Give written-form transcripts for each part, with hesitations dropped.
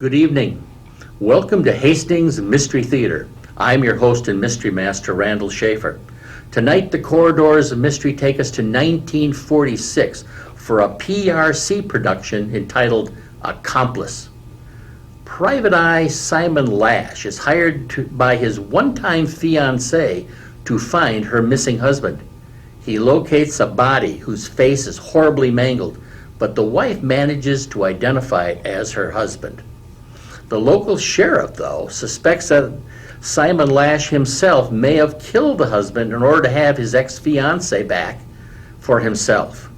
Good evening. Welcome to Hastings Mystery Theater. I'm your host and mystery master, Randall Schaefer. Tonight, the corridors of mystery take us to 1946 for a PRC production entitled Accomplice. Private Eye Simon Lash is hired by his one-time fiancée to find her missing husband. He locates a body whose face is horribly mangled, but the wife manages to identify it as her husband. The local sheriff, though, suspects that Simon Lash himself may have killed the husband in order to have his ex-fiancée back for himself.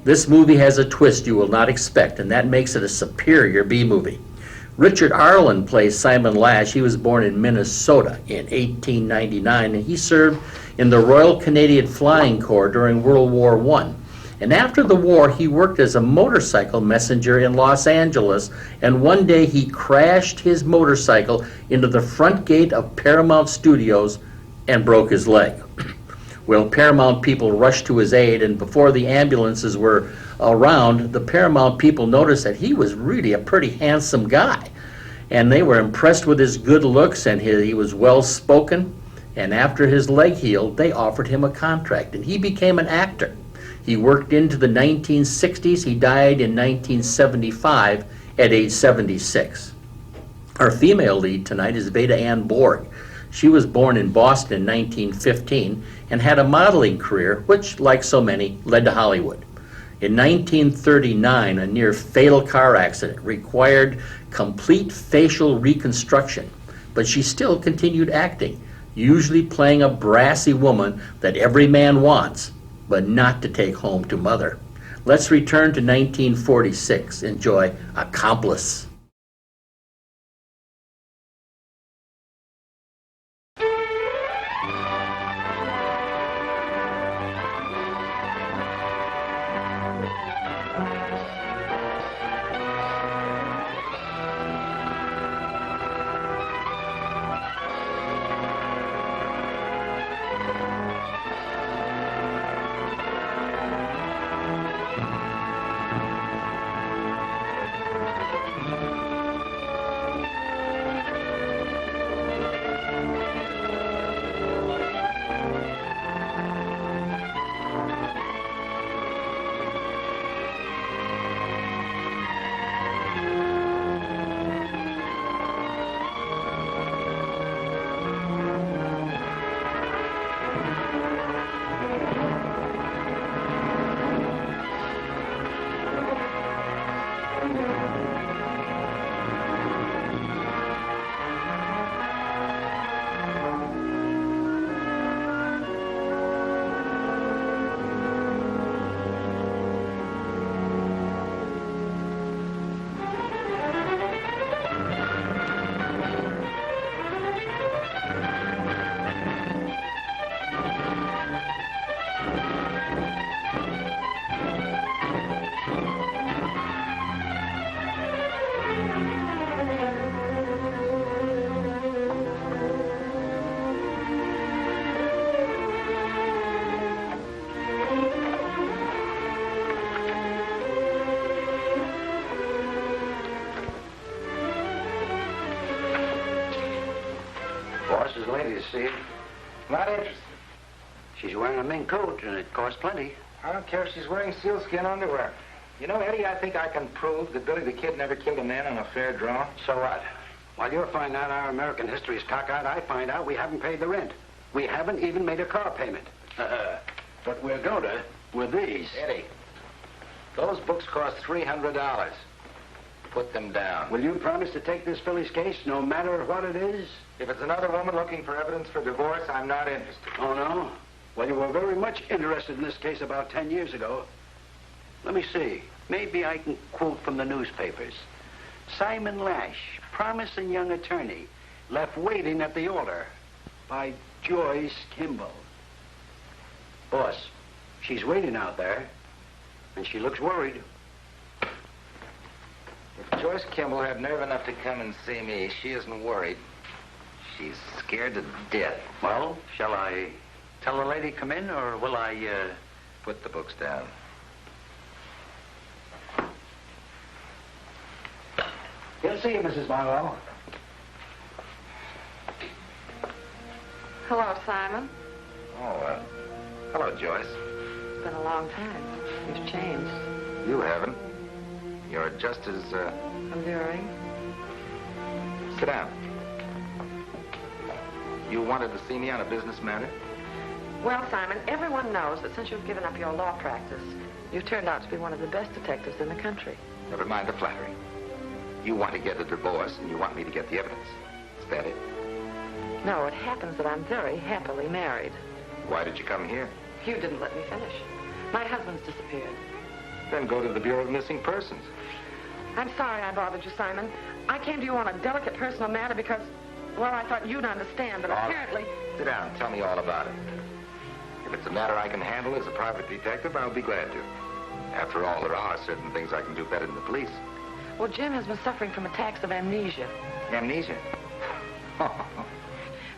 This movie has a twist you will not expect, and that makes it a superior B-movie. Richard Arlen plays Simon Lash. He was born in Minnesota in 1899, and he served in the Royal Canadian Flying Corps during World War I. And after the war, he worked as a motorcycle messenger in Los Angeles, and one day he crashed his motorcycle into the front gate of Paramount Studios and broke his leg. Well, Paramount people rushed to his aid, and before the ambulances were around, the Paramount people noticed that he was really a pretty handsome guy. And they were impressed with his good looks, and he was well-spoken. And after his leg healed, they offered him a contract, and he became an actor. He worked into the 1960s. He died in 1975 at age 76. Our female lead tonight is Veda Ann Borg. She was born in Boston in 1915 and had a modeling career, which, like so many, led to Hollywood. In 1939, a near-fatal car accident required complete facial reconstruction, but she still continued acting, usually playing a brassy woman that every man wants, but not to take home to mother. Let's return to 1946. Enjoy Accomplice. Boss's lady to see you. Not interested. She's wearing a mink coat, and it costs plenty. I don't care if she's wearing sealskin underwear. You know, Eddie, I think I can prove that Billy the Kid never killed a man on a fair draw. So what? While you're finding out our American history is cockeyed, I find out we haven't paid the rent. We haven't even made a car payment. But we're going to with these. Eddie, those books cost $300. Put them down. Will you promise to take this Philly's case, no matter what it is? If it's another woman looking for evidence for divorce, I'm not interested. Oh, no? Well, you were very much interested in this case about 10 years ago. Let me see. Maybe I can quote from the newspapers. Simon Lash, promising young attorney, left waiting at the altar by Joyce Kimball. Boss, she's waiting out there, and she looks worried. If Joyce Kimball had nerve enough to come and see me, she isn't worried. She's scared to death. Well, shall I tell the lady come in, or will I, Put the books down. He'll see you, Mrs. Barlow. Hello, Simon. Oh, hello, Joyce. It's been a long time. You've changed. You haven't. You're just as, Alluring. Sit down. You wanted to see me on a business matter? Well, Simon, everyone knows that since you've given up your law practice, you've turned out to be one of the best detectives in the country. Never mind the flattery. You want to get a divorce, and you want me to get the evidence. Is that it? No, it happens that I'm very happily married. Why did you come here? You didn't let me finish. My husband's disappeared. Then go to the Bureau of Missing Persons. I'm sorry I bothered you, Simon. I came to you on a delicate personal matter because, well, I thought you'd understand, but apparently... Sit down and tell me all about it. If it's a matter I can handle as a private detective, I'll be glad to. After all, there are certain things I can do better than the police. Well, Jim has been suffering from attacks of amnesia. Amnesia?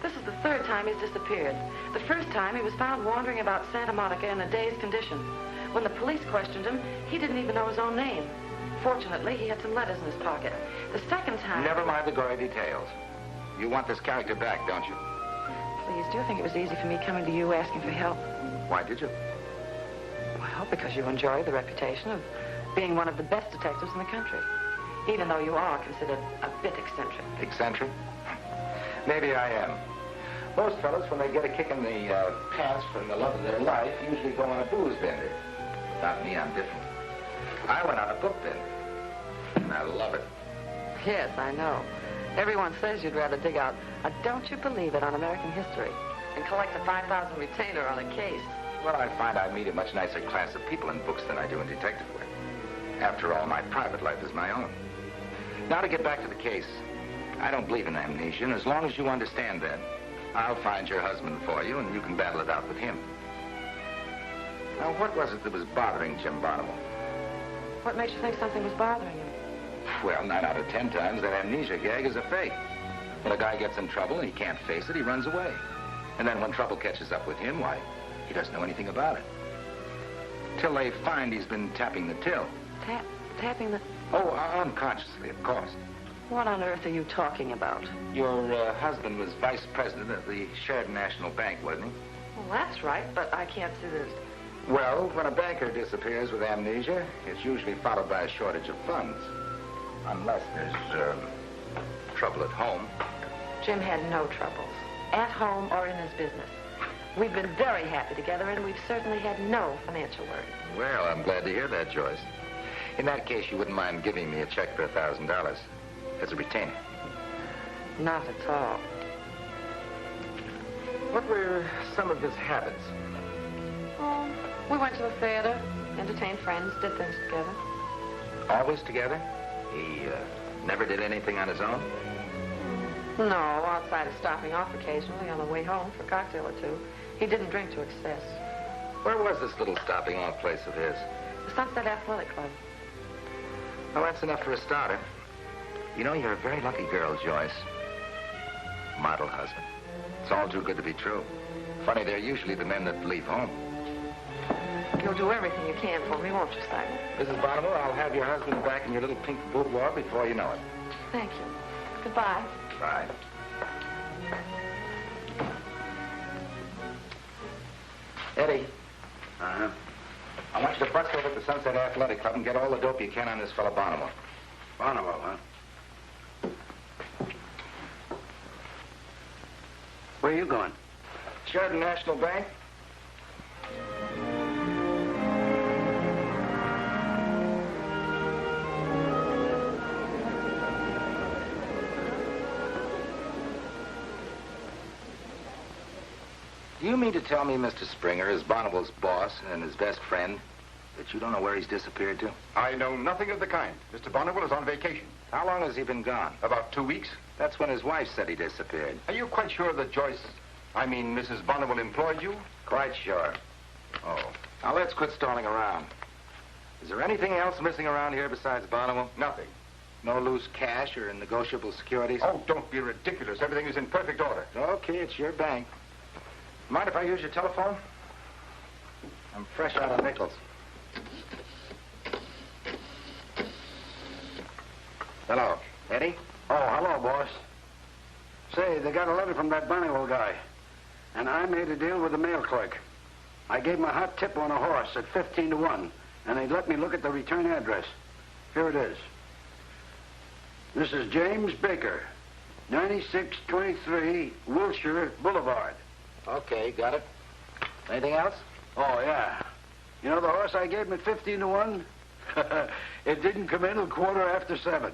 This is the third time he's disappeared. The first time he was found wandering about Santa Monica in a dazed condition. When the police questioned him, he didn't even know his own name. Fortunately, he had some letters in his pocket. The second time... Never mind the gory details. You want this character back, don't you? Please, do you think it was easy for me coming to you asking for help? Why did you? Well, because you enjoy the reputation of being one of the best detectives in the country. Even though you are considered a bit eccentric. Eccentric? Maybe I am. Most fellas, when they get a kick in the pants from the love of their life, usually go on a booze bender. Not me, I'm different. I went on a book bender, and I love it. Yes, I know. Everyone says you'd rather dig out a Don't You Believe It on American history and collect a 5,000 retainer on a case. Well, I find I meet a much nicer class of people in books than I do in detective work. After all, my private life is my own. Now to get back to the case. I don't believe in amnesia, and as long as you understand that, I'll find your husband for you, and you can battle it out with him. Now, what was it that was bothering Jim Barnable? What makes you think something was bothering him? Well, 9 out of 10 times, that amnesia gag is a fake. When a guy gets in trouble and he can't face it, he runs away. And then when trouble catches up with him, why, he doesn't know anything about it. Till they find he's been tapping the till. Tapping the... Oh, unconsciously, of course. What on earth are you talking about? Your husband was vice president of the Sheridan National Bank, wasn't he? Well, that's right, but I can't see this. Well, when a banker disappears with amnesia, it's usually followed by a shortage of funds. Unless there's trouble at home. Jim had no troubles, at home or in his business. We've been very happy together, and we've certainly had no financial worry. Well, I'm glad to hear that, Joyce. In that case, you wouldn't mind giving me a check for $1,000 as a retainer. Not at all. What were some of his habits? Oh, we went to the theater, entertained friends, did things together. Always together? He never did anything on his own? No, outside of stopping off occasionally on the way home for a cocktail or two. He didn't drink to excess. Where was this little stopping off place of his? The Sunset Athletic Club. Well, that's enough for a starter. You know, you're a very lucky girl, Joyce. Model husband. It's all too good to be true. Funny, they're usually the men that leave home. You'll do everything you can for me, won't you, Simon? Mrs. Barnable, I'll have your husband back in your little pink boudoir before you know it. Thank you. Goodbye. Bye. Eddie. Uh-huh. I want you to bust over at the Sunset Athletic Club and get all the dope you can on this fellow Barnable. Barnable, huh? Where are you going? Sheridan National Bank. Do you mean to tell me, Mr. Springer, as Barnable's boss and his best friend, that you don't know where he's disappeared to? I know nothing of the kind. Mr. Barnable is on vacation. How long has he been gone? About 2 weeks. That's when his wife said he disappeared. Are you quite sure that Mrs. Barnable employed you? Quite sure. Oh. Now let's quit stalling around. Is there anything else missing around here besides Barnable? Nothing. No loose cash or negotiable securities? Oh, don't be ridiculous. Everything is in perfect order. Okay, it's your bank. Mind if I use your telephone? I'm fresh out of nickels. Hello. Eddie? Oh, hello, boss. Say, they got a letter from that Barnywell guy. And I made a deal with the mail clerk. I gave him a hot tip on a horse at 15 to 1. And they let me look at the return address. Here it is. This is James Baker, 9623 Wilshire Boulevard. Okay, got it. Anything else? Oh, yeah. You know the horse I gave him at 15 to 1? It didn't come in till 7:15.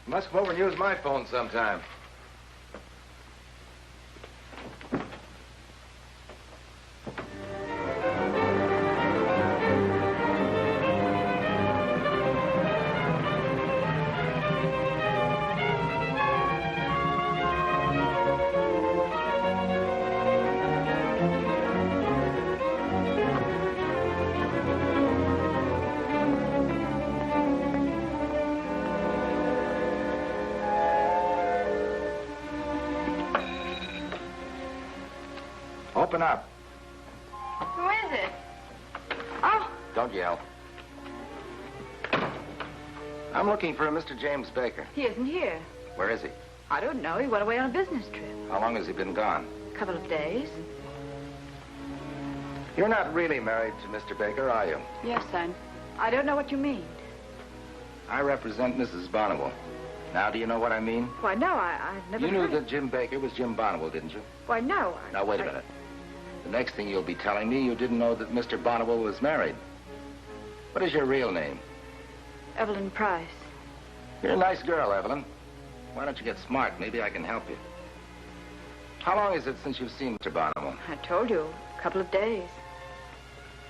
Must come over and use my phone sometime. Open up. Who is it? Oh, Don't yell. I'm looking for a Mr. James Baker. he isn't here. Where is he? I don't know. He went away on a business trip. How long has he been gone? A couple of days. You're not really married to Mr. Baker, are you? Yes, son. I don't know what you mean. I represent Mrs. Bonnewell. Now, do you know what I mean? Why, no, I've never You knew heard. that Jim Baker was Jim Bonnewell, didn't you? Why, no. Now, wait a minute. The next thing you'll be telling me, you didn't know that Mr. Bonnewell was married. What is your real name? Evelyn Price. You're a nice girl, Evelyn. Why don't you get smart? Maybe I can help you. How long is it since you've seen Mr. Bonnewell? I told you, a couple of days.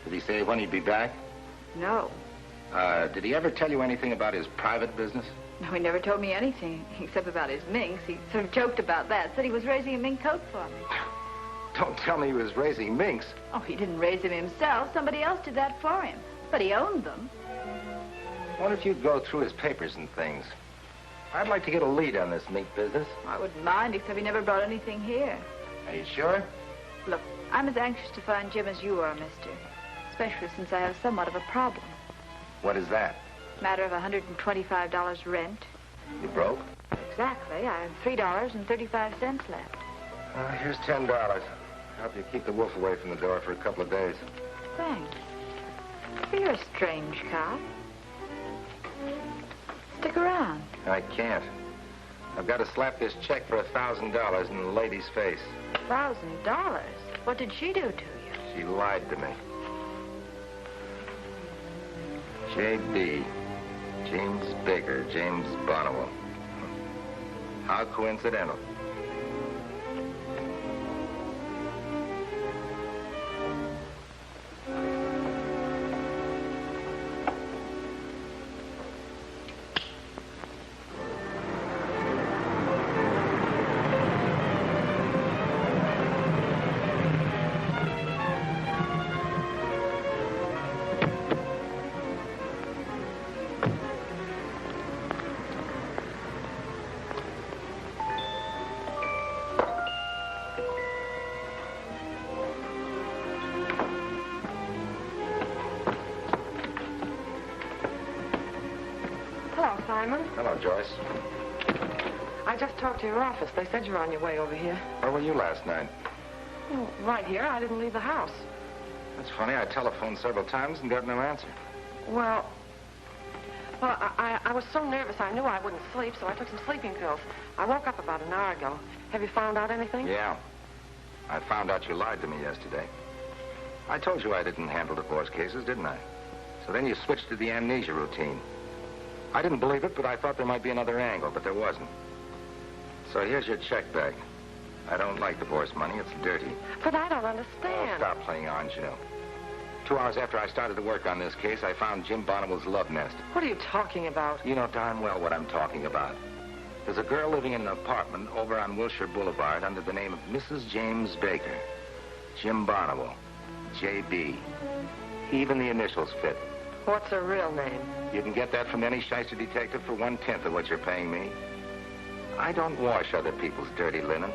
Did he say when he'd be back? No. Did he ever tell you anything about his private business? No, he never told me anything, except about his minks. He sort of joked about that, said he was raising a mink coat for me. Don't tell me he was raising minks. Oh, he didn't raise them himself. Somebody else did that for him. But he owned them. What if you'd go through his papers and things? I'd like to get a lead on this mink business. I wouldn't mind, except he never brought anything here. Are you sure? Look, I'm as anxious to find Jim as you are, mister. Especially since I have somewhat of a problem. What is that? Matter of $125 rent. You broke? Exactly. I have $3.35 left. Here's $10. Help you keep the wolf away from the door for a couple of days. Thanks. You're a strange cop. Stick around. I can't. I've got to slap this check for $1,000 in the lady's face. $1,000? What did she do to you? She lied to me. J.B. James Baker, James Bonnewell. How coincidental. Hello, Simon. Hello, Joyce. I just talked to your office. They said you were on your way over here. Where were you last night? Oh, right here. I didn't leave the house. That's funny. I telephoned several times and got no answer. Well, I was so nervous I knew I wouldn't sleep, so I took some sleeping pills. I woke up about an hour ago. Have you found out anything? Yeah. I found out you lied to me yesterday. I told you I didn't handle divorce cases, didn't I? So then you switched to the amnesia routine. I didn't believe it, but I thought there might be another angle, but there wasn't. So here's your check bag. I don't like divorce money. It's dirty. But I don't Oh, understand. stop playing ingenue. 2 hours after I started to work on this case, I found Jim Bonnewell's love nest. What are you talking about? You know darn well what I'm talking about. There's a girl living in an apartment over on Wilshire Boulevard under the name of Mrs. James Baker. Jim Bonnewell. J.B. Even the initials fit. What's her real name? You can get that from any shyster detective for 1/10 of what you're paying me. I don't wash other people's dirty linen.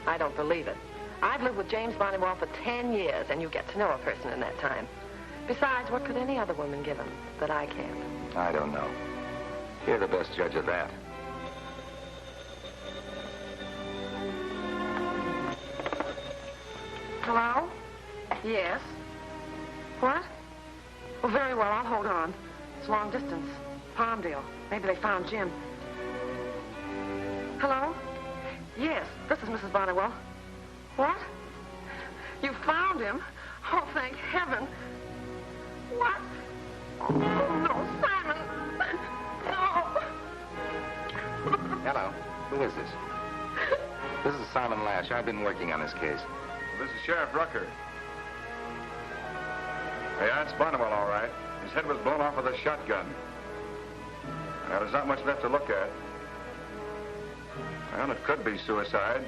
I don't believe it. I've lived with James Bonnewell for 10 years, and you get to know a person in that time. Besides, what could any other woman give him that I can't? I don't know. You're the best judge of that. Hello? Yes. What? Well, very well. I'll hold on. It's long distance. Palmdale. Maybe they found Jim. Hello? Yes, this is Mrs. Bonnewell. What? You found him? Oh, thank heaven. What? Oh, no, Simon. No. Hello. Who is this? This is Simon Lash. I've been working on this case. This is Sheriff Rucker. Yeah, it's Bonnewell, all right. His head was blown off with a shotgun. Now, there's not much left to look at. Well, it could be suicide.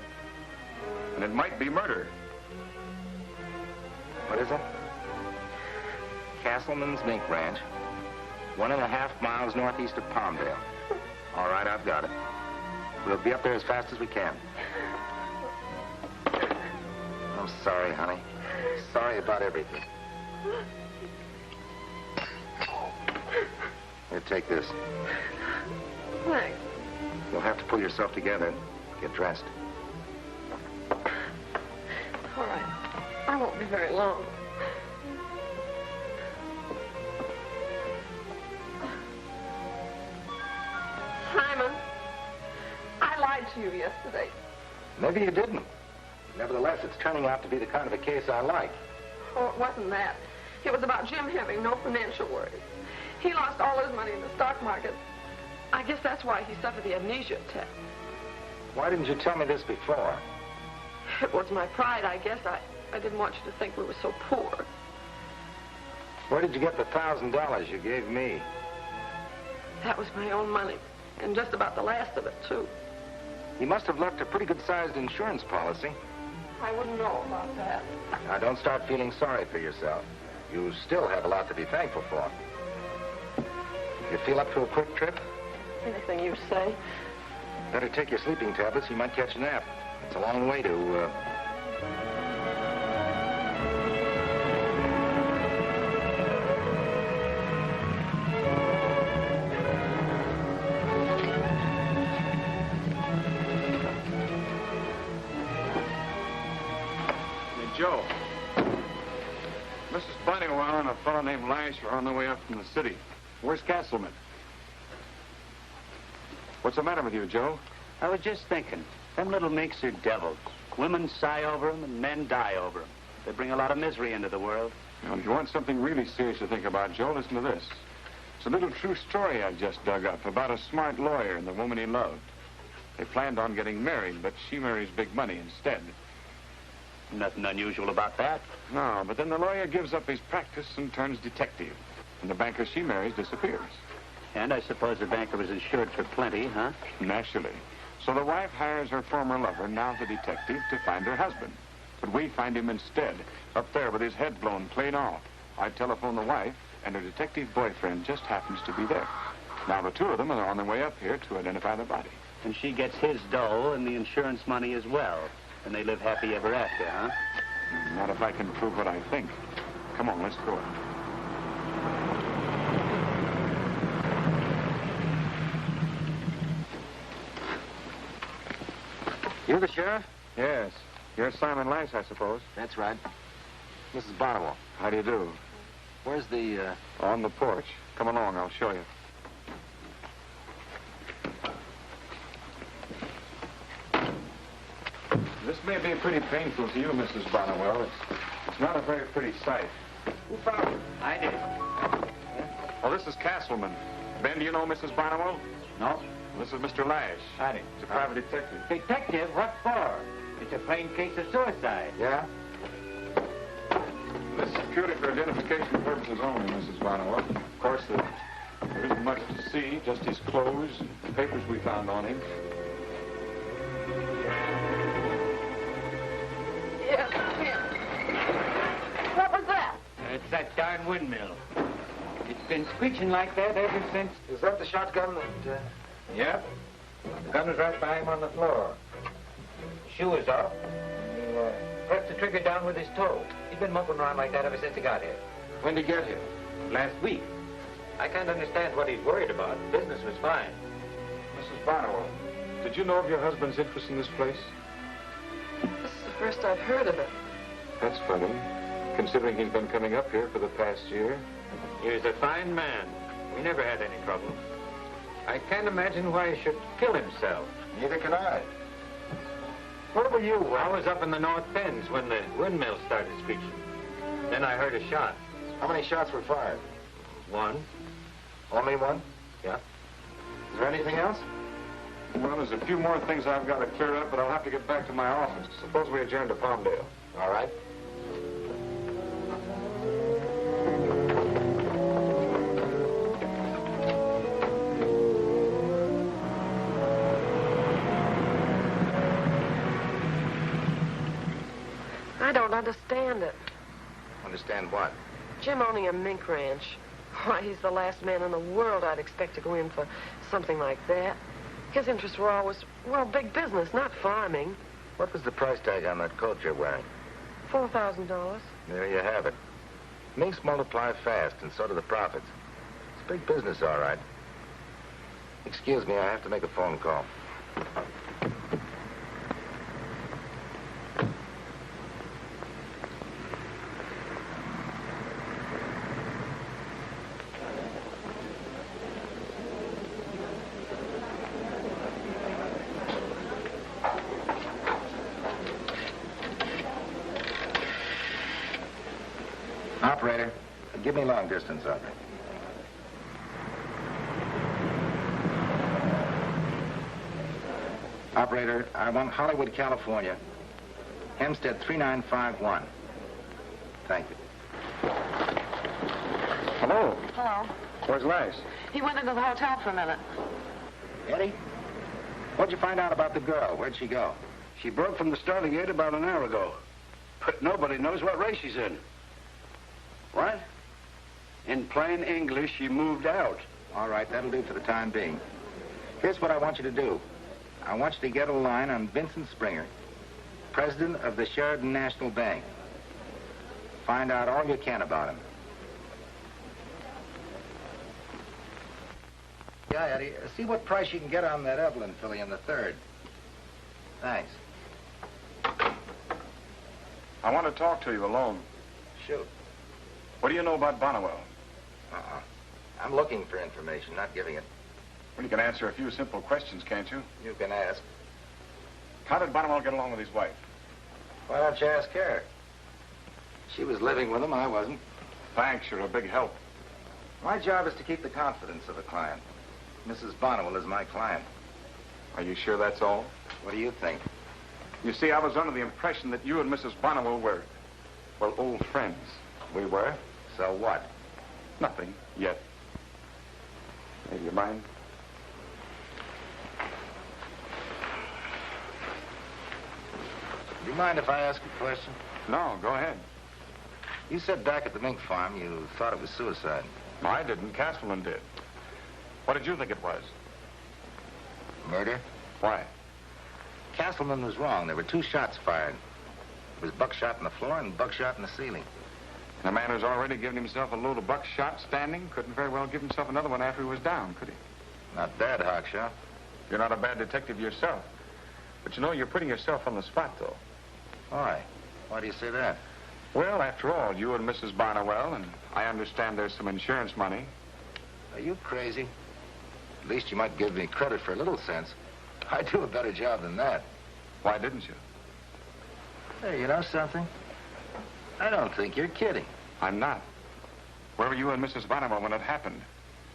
And it might be murder. What is it? Castleman's Mink Ranch, 1.5 miles northeast of Palmdale. All right, I've got it. We'll be up there as fast as we can. I'm sorry, honey. Sorry about everything. Here, take this. Thanks. You'll have to pull yourself together and get dressed. All right. I won't be very long. Simon, I lied to you yesterday. Maybe you didn't. Nevertheless, it's turning out to be the kind of a case I like. Oh, it wasn't that. It was about Jim having no financial worries. He lost all his money in the stock market. I guess that's why he suffered the amnesia attack. Why didn't you tell me this before? It was my pride, I guess. I didn't want you to think we were so poor. Where did you get the $1,000 you gave me? That was my own money, and just about the last of it, too. You must have left a pretty good-sized insurance policy. I wouldn't know about that. Now, don't start feeling sorry for yourself. You still have a lot to be thankful for. You feel up to a quick trip? Anything you say. Better take your sleeping tablets. You might catch a nap. It's a long way to, Joe. Mrs. Bonnewell and a fellow named Lash are on their way up from the city. Where's Castleman? What's the matter with you, Joe? I was just thinking, them little minks are devils. Women sigh over them and men die over them. They bring a lot of misery into the world. Now, if you want something really serious to think about, Joe, listen to this. It's a little true story I just dug up about a smart lawyer and the woman he loved. They planned on getting married, but she marries big money instead. Nothing unusual about that. No, but then the lawyer gives up his practice and turns detective. And the banker she marries disappears. And I suppose the banker was insured for plenty, huh? Naturally. So the wife hires her former lover, now the detective, to find her husband. But we find him instead, up there with his head blown clean off. I telephone the wife, and her detective boyfriend just happens to be there. Now the two of them are on their way up here to identify the body. And she gets his dough and the insurance money as well. And they live happy ever after, huh? Not if I can prove what I think. Come on, let's go. You the sheriff? Yes. You're Simon Lash, I suppose. That's right. Mrs. Bonnewell. How do you do? Where's the, On the porch. Come along, I'll show you. This may be pretty painful to you, Mrs. Bonnewell. It's not a very pretty sight. Who found it? I did. Well, this is Castleman. Ben, do you know Mrs. Bonnewell? No? This is Mr. Lash. Howdy. He's a private detective. Detective? What for? It's a plain case of suicide. Yeah? This is purely for identification purposes only, Mrs. Bonnewell. Of course, there isn't much to see, just his clothes and the papers we found on him. Yes, him. What was that? It's that darn windmill. It's been screeching like that ever since... Is that the shotgun that, Yep. The gun was right by him on the floor. Shoe was off. He pressed the trigger down with his toe. He's been mumbling around like that ever since he got here. When did he get here? Last week. I can't understand what he's worried about. Business was fine. Mrs. Barnwell, did you know of your husband's interest in this place? This is the first I've heard of it. That's funny, considering he's been coming up here for the past year. He was a fine man. We never had any trouble. I can't imagine why he should kill himself. Neither can I. Where were you? I was up in the North Pens when the windmill started screeching. Then I heard a shot. How many shots were fired? One. Only one? Yeah. Is there anything else? Well, there's a few more things I've got to clear up, but I'll have to get back to my office. Suppose we adjourn to Palmdale. All right. I don't understand it. Understand what? Jim owning a mink ranch. Why, he's the last man in the world I'd expect to go in for something like that. His interests were always, well, big business, not farming. What was the price tag on that coat you're wearing? $4,000. There you have it. Minks multiply fast, and so do the profits. It's big business, all right. Excuse me, I have to make a phone call. Operator, give me long distance on it. Operator, I want Hollywood, California. Hempstead 3951. Thank you. Hello. Hello. Where's Lash? He went into the hotel for a minute. Eddie? What'd you find out about the girl? Where'd she go? She broke from the starting gate about an hour ago. But nobody knows what race she's in. What? In plain English, she moved out. All right, that'll do for the time being. Here's what I want you to do. I want you to get a line on Vincent Springer, president of the Sheridan National Bank. Find out all you can about him. Yeah, Eddie, see what price you can get on that Evelyn filly in the third. Thanks. I want to talk to you alone. Shoot. What do you know about Bonnewell? I'm looking for information, not giving it. Well, you can answer a few simple questions, can't you? You can ask. How did Bonnewell get along with his wife? Why don't you ask her? She was living with him, I wasn't. Thanks, you're a big help. My job is to keep the confidence of a client. Mrs. Bonnewell is my client. Are you sure that's all? What do you think? You see, I was under the impression that you and Mrs. Bonnewell were, well, old friends. We were? So what? Nothing yet. Hey, do you mind? Do you mind if I ask a question? No, go ahead. You said back at the mink farm you thought it was suicide. No, I didn't. Castleman did. What did you think it was? Murder? Why? Castleman was wrong. There were 2 shots fired. There was buckshot on the floor and buckshot in the ceiling. And a man who's already given himself a load of buckshot standing couldn't very well give himself another one after he was down, could he? Not bad, Hawkshaw. You're not a bad detective yourself. But you know, you're putting yourself on the spot, though. Why? Why do you say that? Well, after all, you and Mrs. Bonnewell, and I understand there's some insurance money. Are you crazy? At least you might give me credit for a little sense. I do a better job than that. Why didn't you? Hey, you know something? I don't think you're kidding. I'm not. Where were you and Mrs. Bonnewell when it happened?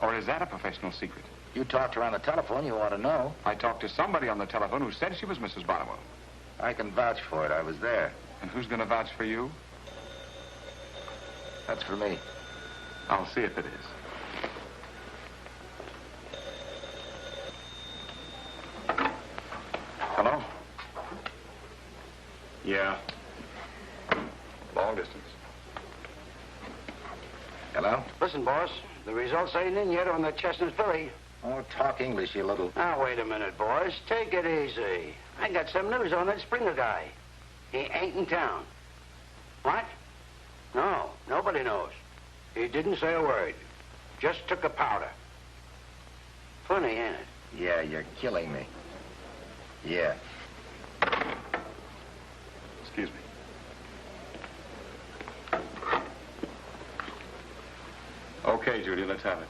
Or is that a professional secret? You talked to her on the telephone, you ought to know. I talked to somebody on the telephone who said she was Mrs. Bonnewell. I can vouch for it. I was there. And who's going to vouch for you? That's for me. I'll see if it is. Hello? Yeah. Long distance. Hello? Listen, boss, the results ain't in yet on the Chestnut filly. Oh, talk English, you little... Now, wait a minute, boys. Take it easy. I got some news on that Springer guy. He ain't in town. What? No, nobody knows. He didn't say a word. Just took a powder. Funny, ain't it? Yeah, you're killing me. Yeah. Excuse me. Okay, Judy, let's have it.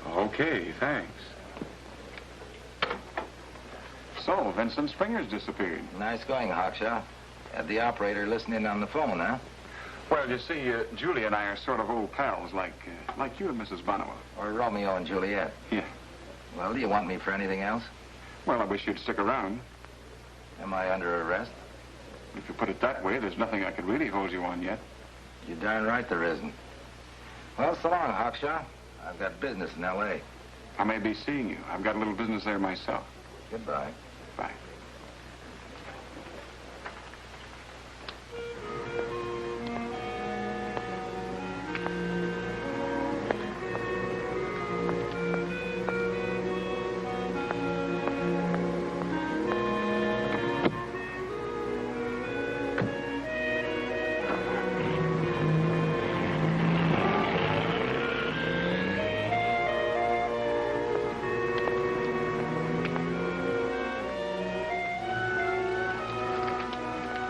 Okay, thanks. So, Vincent Springer's disappeared. Nice going, Hawkshaw. Had the operator listening on the phone, huh? Well, you see, Julie and I are sort of old pals, like you and Mrs. Bonnewa. Or Romeo and Juliet. Yeah. Well, do you want me for anything else? Well, I wish you'd stick around. Am I under arrest? If you put it that way, there's nothing I could really hold you on yet. You're darn right there isn't. Well, so long, Hawkshaw. I've got business in L.A. I may be seeing you. I've got a little business there myself. Goodbye. Bye.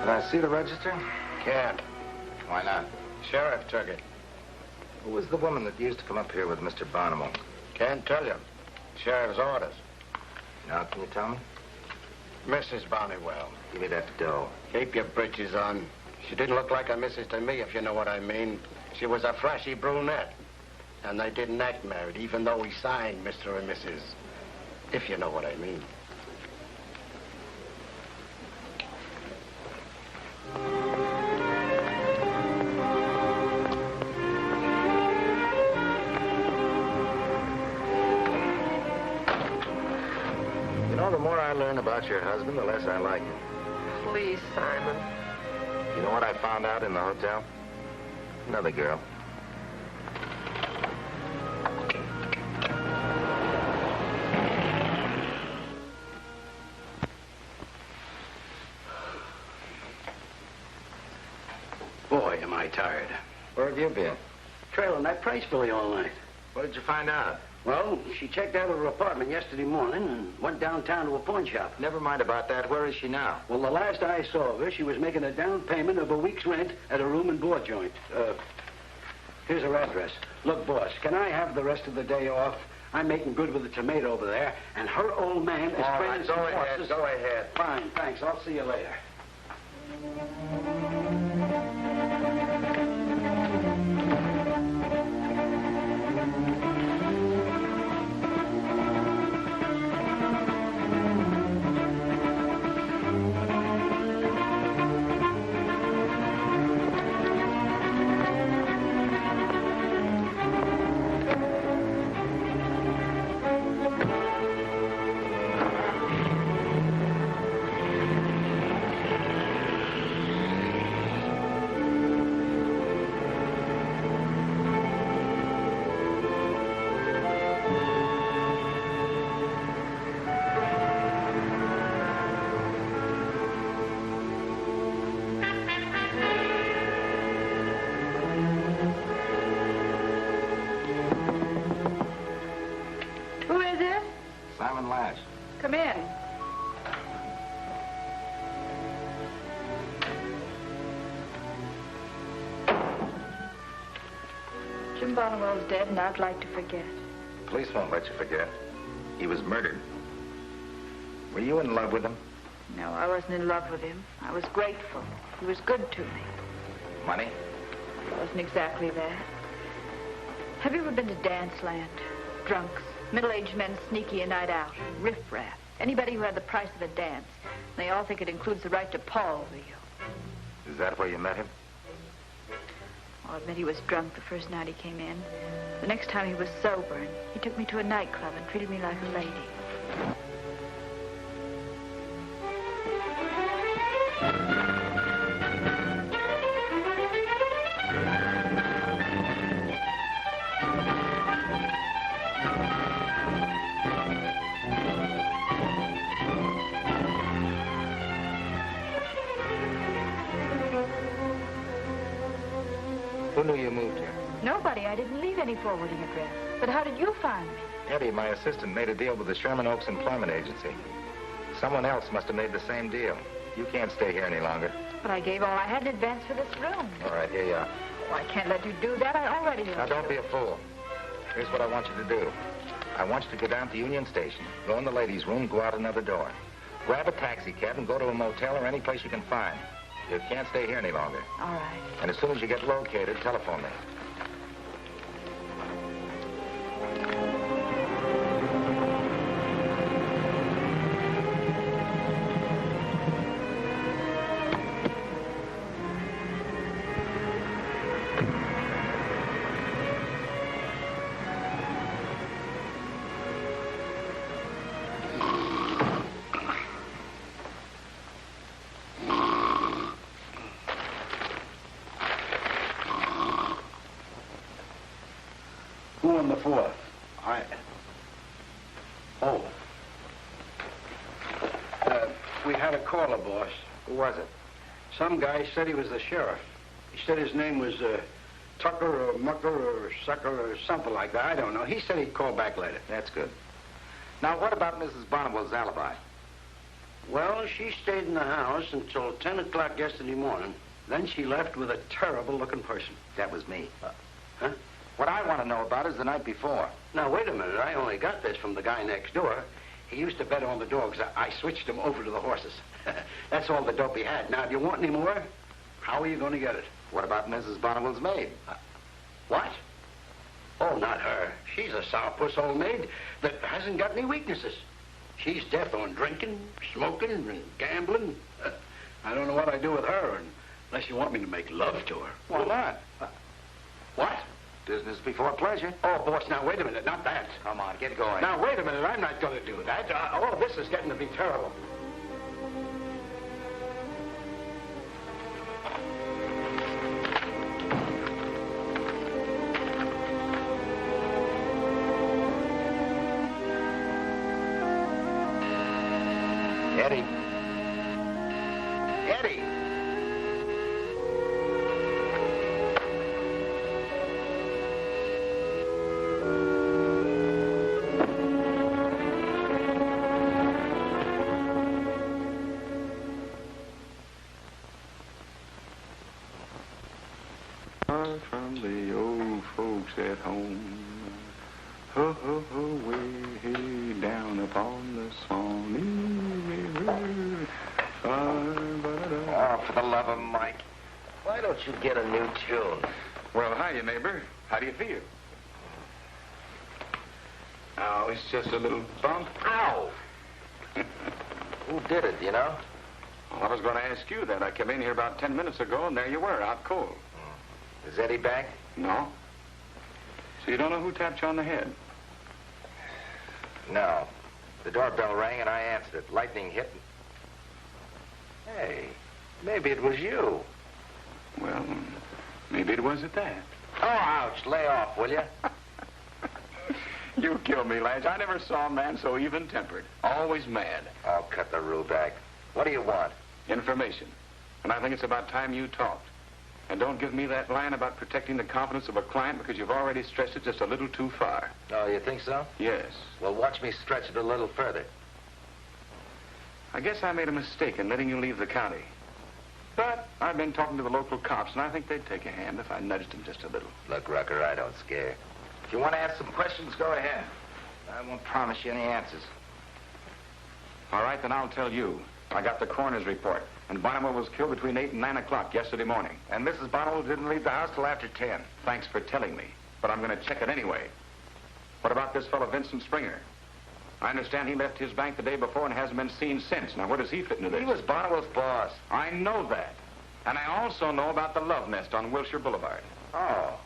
Can I see the register? Can't. Why not? Sheriff took it. Who was the woman that used to come up here with Mr. Bonnewa? Can't tell you. Sheriff's orders. Now, can you tell me? Mrs. Bonnewell. Give me that dough. Keep your britches on. She didn't look like a missus to me, if you know what I mean. She was a flashy brunette. And they didn't act married, even though we signed Mr. and Mrs. If you know what I mean. You know, the more I learn about your husband, the less I like him. Please, Simon. You know what I found out in the hotel? Another girl. Boy, am I tired. Where have you been? Trailing that price filly all night. What did you find out? Well, she checked out of her apartment yesterday morning and went downtown to a pawn shop. Never mind about that. Where is she now? Well, the last I saw of her, she was making a down payment of a week's rent at a room and board joint. Here's her address. Look, boss, can I have the rest of the day off? I'm making good with the tomato over there, and her old man is All right, friends go and ahead, bosses. go ahead. Fine, thanks. I'll see you later. Who is it? Simon Lash. Come in. Jim Bonnewell's dead, and I'd like to forget. The police won't let you forget. He was murdered. Were you in love with him? No, I wasn't in love with him. I was grateful. He was good to me. Money? It wasn't exactly that. Have you ever been to Dance Land? Drunks, middle-aged men sneaky a night out, riff-raff. Anybody who had the price of a dance. They all think it includes the right to paw over you. Is that where you met him? I'll admit he was drunk the first night he came in. The next time he was sober, and he took me to a nightclub and treated me like a lady. any forwarding address. But how did you find me? Eddie, my assistant, made a deal with the Sherman Oaks Employment Agency. Someone else must have made the same deal. You can't stay here any longer. But I gave all I had in advance for this room. All right, here you are. Oh, I can't let you do that. I already Now, have. don't be a fool. Here's what I want you to do. I want you to go down to Union Station, go in the ladies' room, go out another door. Grab a taxi cab and go to a motel or any place you can find. You can't stay here any longer. All right. And as soon as you get located, telephone me. Who on the fourth? We had a caller, boss. Who was it? Some guy said he was the sheriff. He said his name was Tucker or Mucker or Sucker or something like that. I don't know. He said he'd call back later. That's good. Now, what about Mrs. Bonneville's alibi? Well, she stayed in the house until 10 o'clock yesterday morning. Then she left with a terrible-looking person. That was me. Huh? What I want to know about is the night before. Now, wait a minute. I only got this from the guy next door. He used to bet on the dogs. I switched him over to the horses. That's all the dope he had. Now, if you want any more, how are you going to get it? What about Mrs. Bonneville's maid? What? Oh, not her. She's a sourpuss old maid that hasn't got any weaknesses. She's death on drinking, smoking, and gambling. I don't know what I'd do with her unless you want me to make love to her. Why not? What? Business before pleasure. Oh, boss, now, wait a minute. Not that. Come on, get going. Now, wait a minute. I'm not going to do that. All this is getting to be terrible. Eddie. Eddie! From the old folks at home, ho, ho, ho, way down upon the Swanee River. Oh, for the love of Mike. Why don't you get a new tune? Well, hiya, neighbor. How do you feel? Oh, it's just a little bump. Ow! Who did it, do you know? Well, I was going to ask you that. I came in here about 10 minutes ago, and there you were, out cold. Is Eddie back? No? So you don't know who tapped you on the head? No. The doorbell rang and I answered it. Lightning hit. Hey, maybe it was you. Well, maybe it was at that. Oh, ouch. Lay off, will you? You killed me, Lash. I never saw a man so even-tempered. Always mad. Oh, cut the rule back. What do you want? Information. And I think it's about time you talked. And don't give me that line about protecting the confidence of a client because you've already stretched it just a little too far. Oh, you think so? Yes. Well, watch me stretch it a little further. I guess I made a mistake in letting you leave the county. But I've been talking to the local cops, and I think they'd take a hand if I nudged them just a little. Look, Rucker, I don't scare. If you want to ask some questions, go ahead. I won't promise you any answers. All right, then I'll tell you. I got the coroner's report, and Bonneville was killed between 8 and 9 o'clock yesterday morning. And Mrs. Bonneville didn't leave the house till after 10. Thanks for telling me, but I'm going to check it anyway. What about this fellow Vincent Springer? I understand he left his bank the day before and hasn't been seen since. Now, where does he fit into this? He was Bonneville's boss. I know that. And I also know about the love nest on Wilshire Boulevard. Oh.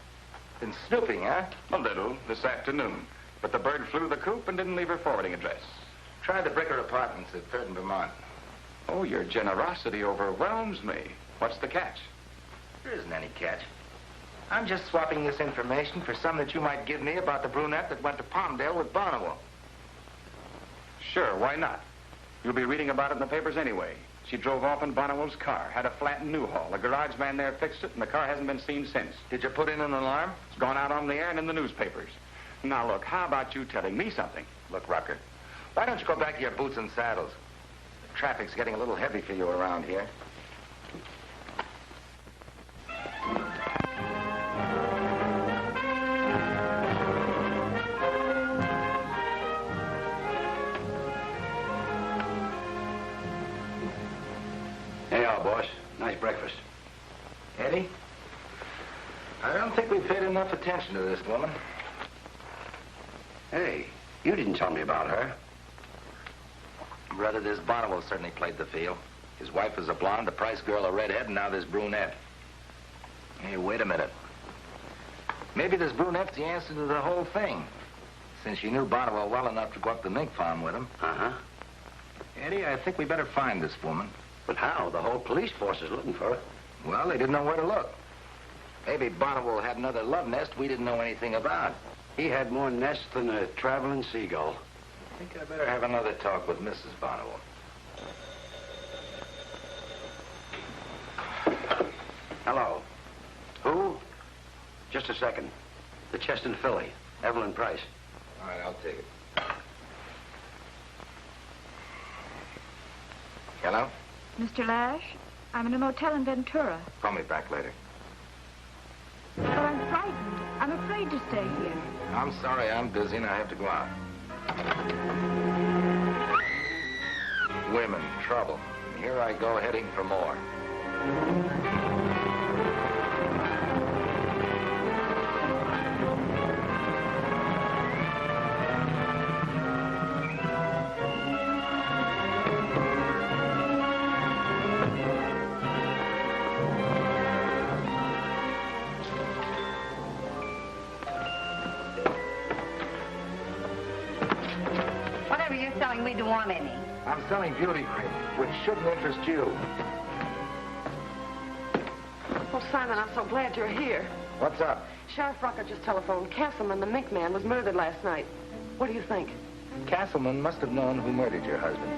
Been snooping, huh? A little, this afternoon. But the bird flew the coop and didn't leave her forwarding address. Tried the Bricker Apartments at 3rd and Vermont. Oh, your generosity overwhelms me. What's the catch? There isn't any catch. I'm just swapping this information for some that you might give me about the brunette that went to Palmdale with Bonneville. Sure, why not? You'll be reading about it in the papers anyway. She drove off in Bonnewell's car, had a flat in Newhall. The garage man there fixed it, and the car hasn't been seen since. Did you put in an alarm? It's gone out on the air and in the newspapers. Now, look, how about you telling me something? Look, Rucker, why don't you go back to your boots and saddles? The traffic's getting a little heavy for you around here. Hey, boss. Nice breakfast. Eddie, I don't think we paid enough attention to this woman. Hey, you didn't tell me about her. Brother, this Bonnewell certainly played the field. His wife was a blonde, the Price girl a redhead, and now this brunette. Hey, wait a minute. Maybe this brunette's the answer to the whole thing, since she knew Bonnewell well enough to go up the mink farm with him. Uh-huh. Eddie, I think we better find this woman. But how? The whole police force is looking for her. Well, they didn't know where to look. Maybe Bonnewell had another love nest we didn't know anything about. He had more nests than a traveling seagull. I think I better have another talk with Mrs. Bonnewell. Hello. Who? Just a second. The Cheston filly. Evelyn Price. All right, I'll take it. Hello? Mr. Lash, I'm in a motel in Ventura. Call me back later. But I'm frightened. I'm afraid to stay here. I'm sorry, I'm busy and I have to go out. Women, trouble. And here I go heading for more. Whatever you're selling, we don't want any. I'm selling beauty cream, which shouldn't interest you. Oh, Simon, I'm so glad you're here. What's up? Sheriff Rucker just telephoned. Castleman, the mink man, was murdered last night. What do you think? Castleman must have known who murdered your husband.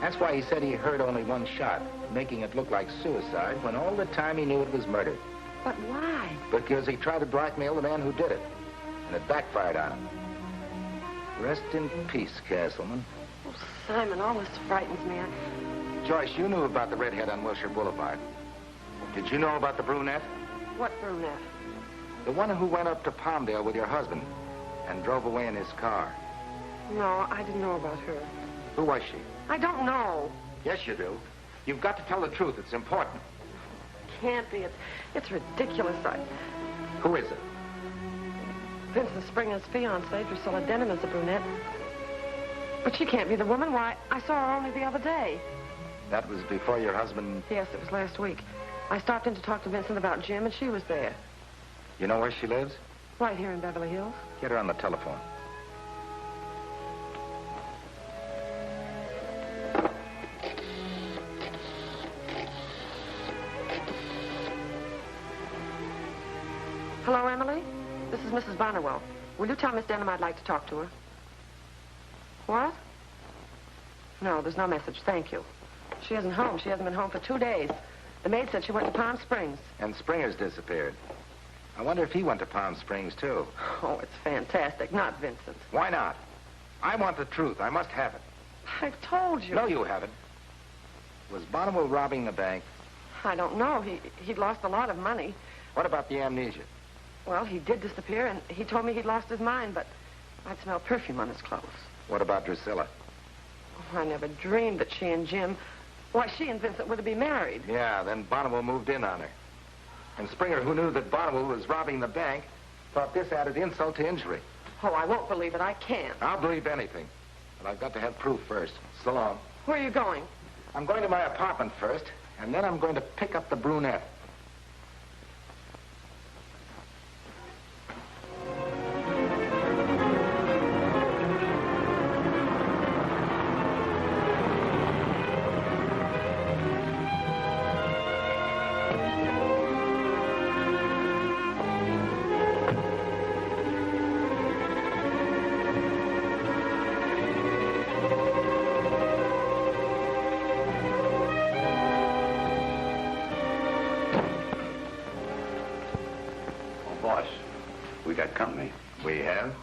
That's why he said he heard only one shot, making it look like suicide when all the time he knew it was murder. But why? Because he tried to blackmail the man who did it, and it backfired on him. Rest in peace, Castleman. Oh, Simon, all this frightens me. Joyce, you knew about the redhead on Wilshire Boulevard. Did you know about the brunette? What brunette? The one who went up to Palmdale with your husband and drove away in his car. No, I didn't know about her. Who was she? I don't know. Yes, you do. You've got to tell the truth. It's important. Can't be. It's ridiculous. Who is it? Vincent Springer's fiancée, Drusilla Denham, is a brunette. But she can't be the woman. Why, I saw her only the other day. That was before your husband... Yes, it was last week. I stopped in to talk to Vincent about Jim, and she was there. You know where she lives? Right here in Beverly Hills. Get her on the telephone. Hello, Emily? This is Mrs. Bonnewell. Will you tell Miss Denham I'd like to talk to her? What? No, there's no message. Thank you. She isn't home. She hasn't been home for 2 days. The maid said she went to Palm Springs. And Springer's disappeared. I wonder if he went to Palm Springs, too. Oh, it's fantastic. Not Vincent. Why not? I want the truth. I must have it. I've told you. No, you haven't. Was Bonnewell robbing the bank? I don't know. He'd lost a lot of money. What about the amnesia? Well, he did disappear, and he told me he'd lost his mind, but I'd smell perfume on his clothes. What about Drusilla? Oh, I never dreamed that she and Jim... Why, she and Vincent were to be married. Yeah, then Bonnewell moved in on her. And Springer, who knew that Bonnewell was robbing the bank, thought this added insult to injury. Oh, I won't believe it. I can't. I'll believe anything. But I've got to have proof first. So long. Where are you going? I'm going to my apartment first, and then I'm going to pick up the brunette.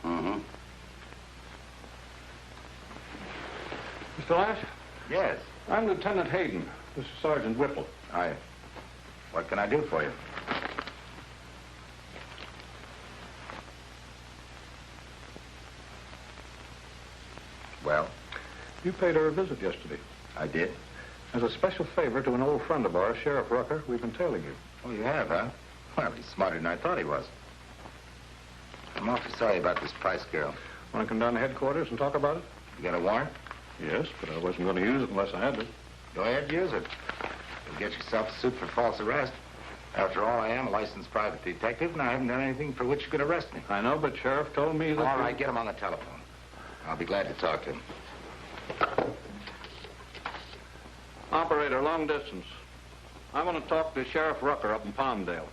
Mm-hmm. Mr. Lash? Yes. I'm Lieutenant Hayden. This is Sergeant Whipple. Hi. What can I do for you? Well, You paid her a visit yesterday. I did. As a special favor to an old friend of ours, Sheriff Rucker, we've been tailing you. Oh, you have, huh? Well, he's smarter than I thought he was. I'm awfully sorry about this Price girl. Want to come down to headquarters and talk about it? You got a warrant? Yes, but I wasn't going to use it unless I had to. Go ahead, use it. You'll get yourself a suit for false arrest. After all, I am a licensed private detective, and I haven't done anything for which you could arrest me. I know, but Sheriff told me that... All right, get him on the telephone. I'll be glad to talk to him. Operator, long distance. I want to talk to Sheriff Rucker up in Palmdale.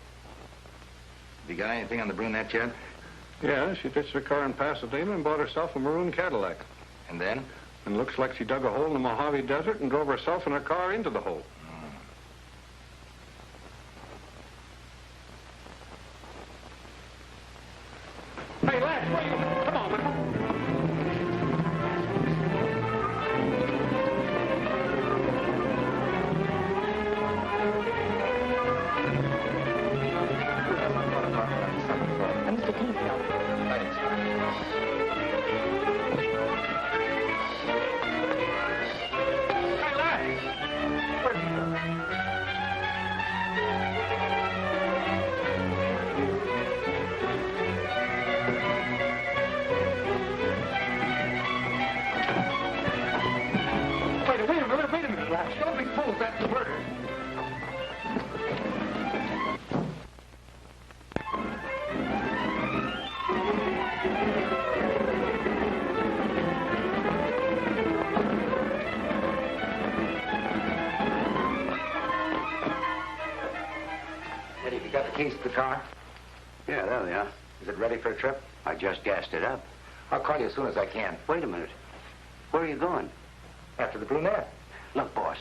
Have you got anything on the brunette yet? Yeah, she ditched her car in Pasadena and bought herself a maroon Cadillac. And then? And looks like she dug a hole in the Mojave Desert and drove herself and her car into the hole. Hey, Lash, wait a minute. Come on, Mr. Teasdale. Hey, Lash! Wait a minute, Lash. Don't be fooled. That's the murder. Eddie, have you got the keys to the car? Yeah, there they are. Is it ready for a trip? I just gassed it up. I'll call you as soon as I can. Wait a minute. Where are you going? After the brunette. Look, boss,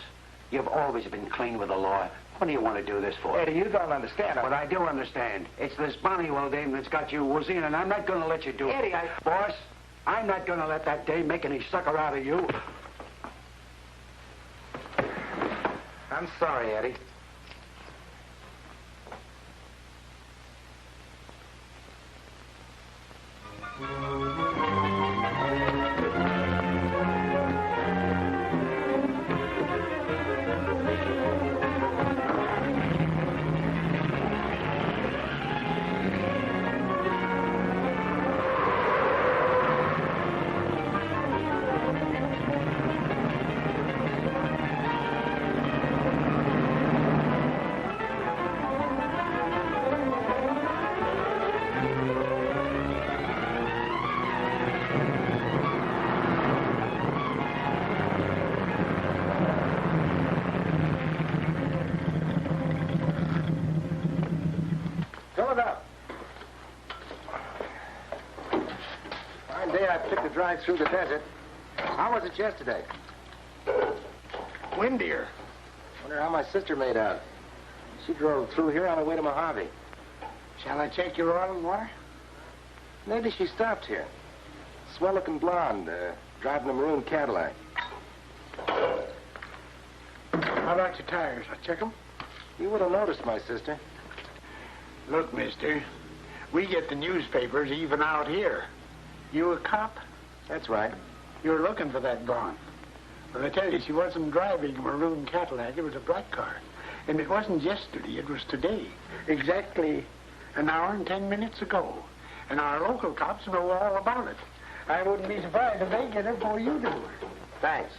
you've always been clean with the law. What do you want to do this for? Eddie, you don't understand. But I do understand. It's this Bonniewell dame that's got you woozy, and I'm not going to let you do it. Eddie, Boss, I'm not going to let that dame make any sucker out of you. I'm sorry, Eddie. Fill it up. Fine day I took the drive through the desert. How was it yesterday? Windier. Wonder how my sister made out. She drove through here on her way to Mojave. Shall I check your oil and water? Maybe she stopped here. Swell-looking blonde, driving a maroon Cadillac. How about your tires? I'll check them. You would have noticed my sister. Look, mister, we get the newspapers even out here. You a cop? That's right. You're looking for that blonde. Well, I tell you, she wasn't driving a maroon Cadillac. It was a black car. And it wasn't yesterday. It was today. Exactly an hour and 10 minutes ago. And our local cops know all about it. I wouldn't be surprised if they get her before you do. Thanks.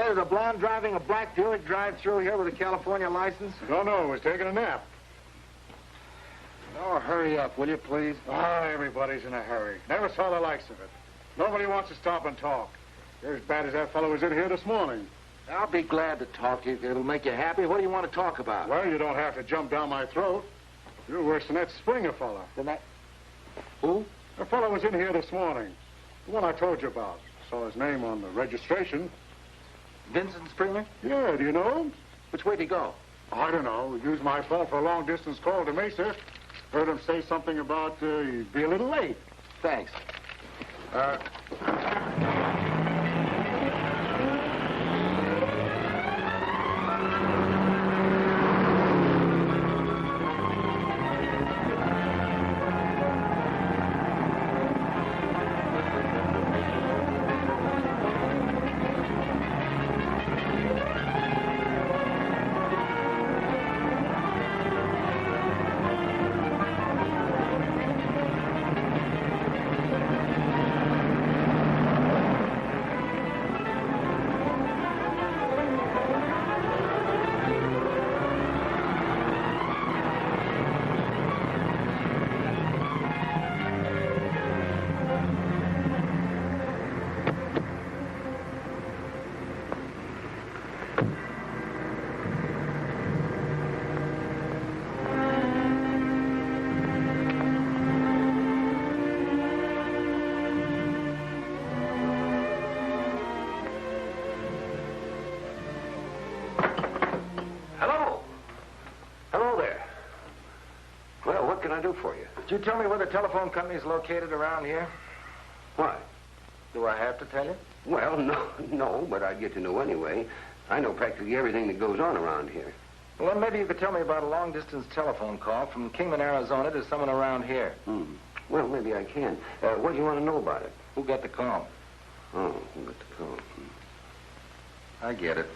Why did a blonde driving a black Buick drive through here with a California license? Don't know. Was taking a nap. Oh, hurry up, will you, please? Ah, everybody's in a hurry. Never saw the likes of it. Nobody wants to stop and talk. You're as bad as that fellow was in here this morning. I'll be glad to talk to you if it'll make you happy. What do you want to talk about? Well, you don't have to jump down my throat. You're worse than that Springer fella. Then that... Who? The fellow was in here this morning. The one I told you about. Saw his name on the registration. Vincent Springer? Yeah, do you know him? Which way did he go? I don't know. He used my phone for a long-distance call to Mesa. Heard him say something about he'd be a little late. Thanks. What can I do for you? Did you tell me where the telephone company is located around here? Why? Do I have to tell you? Well, no, but I'd get to know anyway. I know practically everything that goes on around here. Well, then maybe you could tell me about a long-distance telephone call from Kingman, Arizona to someone around here. Well, maybe I can. What do you want to know about it? Who got the call? Oh, who got the call? I get it.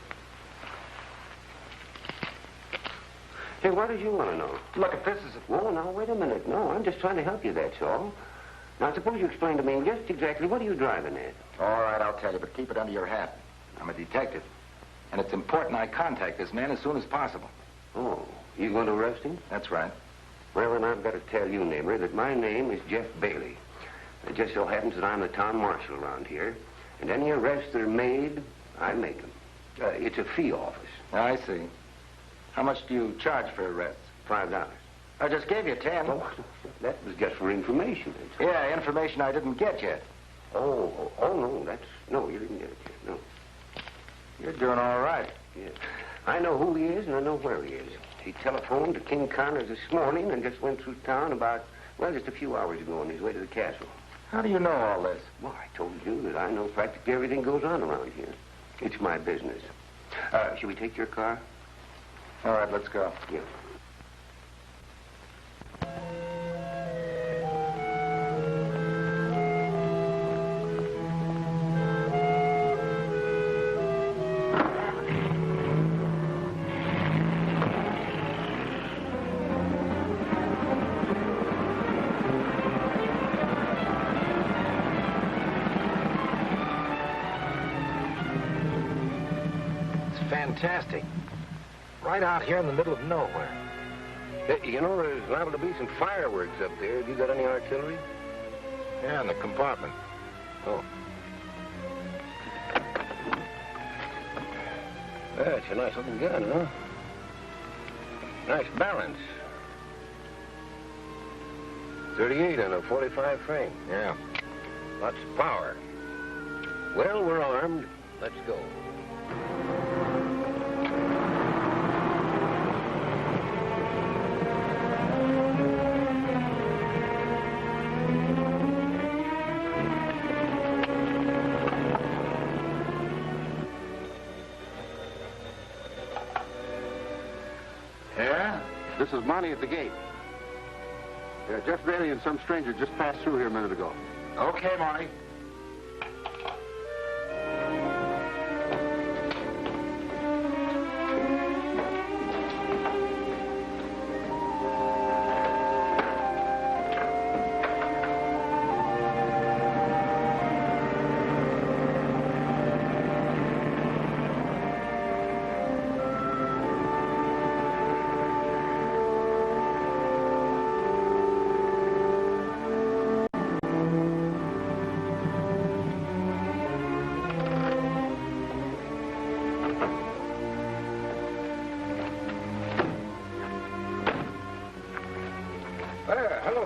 Hey, what did you want to know? Look, if this is... Well, now, wait a minute. No, I'm just trying to help you, that's all. Now, suppose you explain to me just exactly what are you driving at? All right, I'll tell you, but keep it under your hat. I'm a detective. And it's important I contact this man as soon as possible. Oh, you going to arrest him? That's right. Well, then I've got to tell you, neighbor, that my name is Jeff Bailey. It just so happens that I'm the town marshal around here. And any arrests that are made, I make them. It's a fee office. I see. How much do you charge for arrests? $5. I just gave you 10. Oh, that was just for information. Yeah, information I didn't get yet. Oh, no, no, you didn't get it yet, no. You're doing all right. Yeah. I know who he is and I know where he is. He telephoned to King Connors this morning and just went through town about, well, just a few hours ago on his way to the castle. How do you know all this? Well, I told you that I know practically everything goes on around here. It's my business. Should we take your car? All right, let's go. Yeah. It's fantastic. Right out here in the middle of nowhere. You know, there's liable to be some fireworks up there. Have you got any artillery? Yeah, in the compartment. Oh. That's a nice looking gun, huh? Nice balance. 38 on a 45 frame. Yeah. Lots of power. Well, we're armed. Let's go. This is Monty at the gate. Jeff Bailey and some stranger just passed through here a minute ago. Okay, Marty.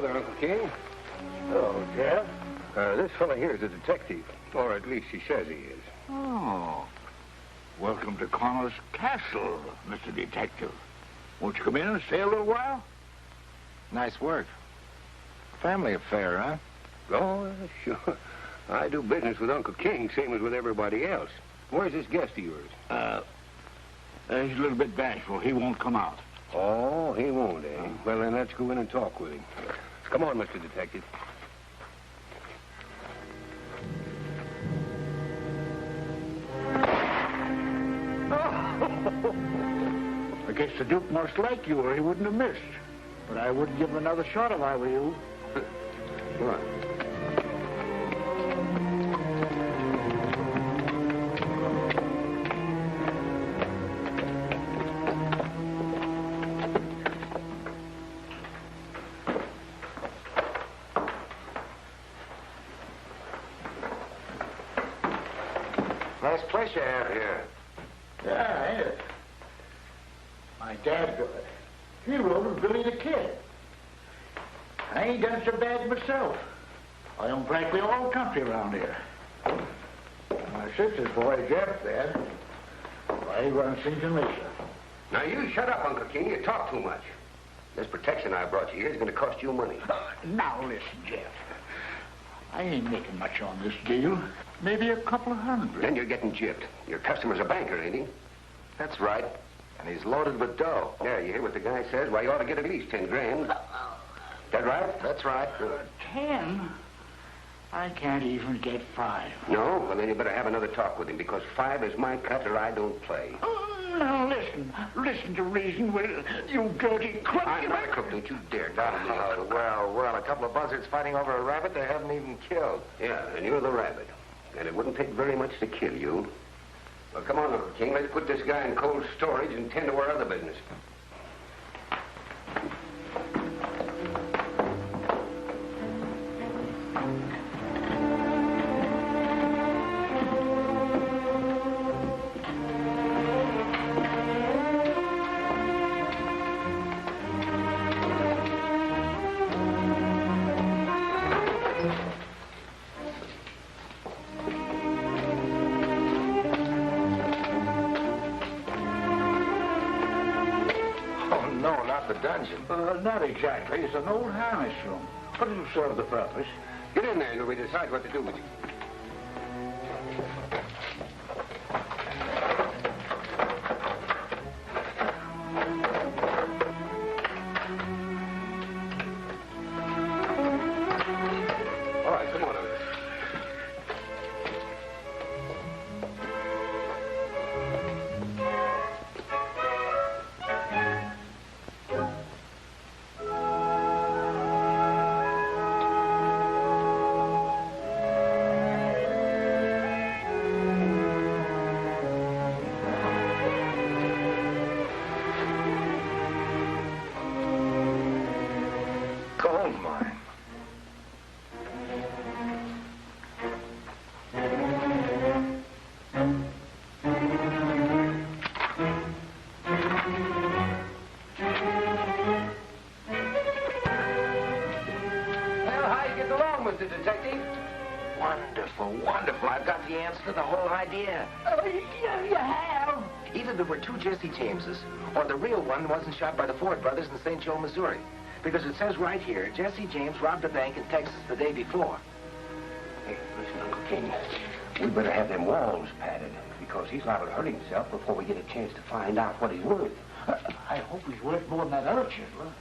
there, Uncle King. Hello, Jeff. This fella here is a detective, or at least he says he is. Oh. Welcome to Connor's Castle, Mr. Detective. Won't you come in and stay a little while? Nice work. Family affair, huh? Oh, sure. I do business with Uncle King, same as with everybody else. Where's this guest of yours? He's a little bit bashful. He won't come out. Oh, he won't, eh? Well, then let's go in and talk with him. Come on, Mr. Detective. I guess the Duke must like you or he wouldn't have missed. But I wouldn't give him another shot if I were you. What? Nice place you have here. Yeah, ain't it? My dad built it. He wrote with Billy the Kid. I ain't done so bad myself. I own practically all country around here. My sister's boy, Jeff, there. Why, he runs things in Lisa. Now, you shut up, Uncle King. You talk too much. This protection I brought you here is going to cost you money. Now, listen, Jeff. I ain't making much on this deal. Maybe a couple of $100. Then you're getting gypped. Your customer's a banker, ain't he? That's right. And he's loaded with dough. Yeah, you hear what the guy says? Why, you ought to get at least 10 grand. That right? That's right. 10? I can't even get 5. No? Well, then you better have another talk with him, because 5 is my cut or I don't play. Now, listen. Listen to reason, will you dirty crook. I'm not a crook. Don't you dare down me. Well, a couple of buzzards fighting over a rabbit they haven't even killed. Yeah, and you're the rabbit. And it wouldn't take very much to kill you. Well, come on, Uncle King. Let's put this guy in cold storage and tend to our other business. Not exactly. It's an old harness room. But it'll serve the purpose. Get in there until we decide what to do with you. All right, come on, Uncle. Gold mine. Well, how you getting along, Mr. Detective? Wonderful, wonderful. I've got the answer to the whole idea. Oh, you have? Either there were 2 Jesse Jameses, or the real one wasn't shot by the Ford brothers in St. Joe, Missouri. Because it says right here, Jesse James robbed a bank in Texas the day before. Hey, listen, Uncle King. We better have them walls padded, because he's liable to hurt himself before we get a chance to find out what he's worth. I hope he's worth more than that other chiseler.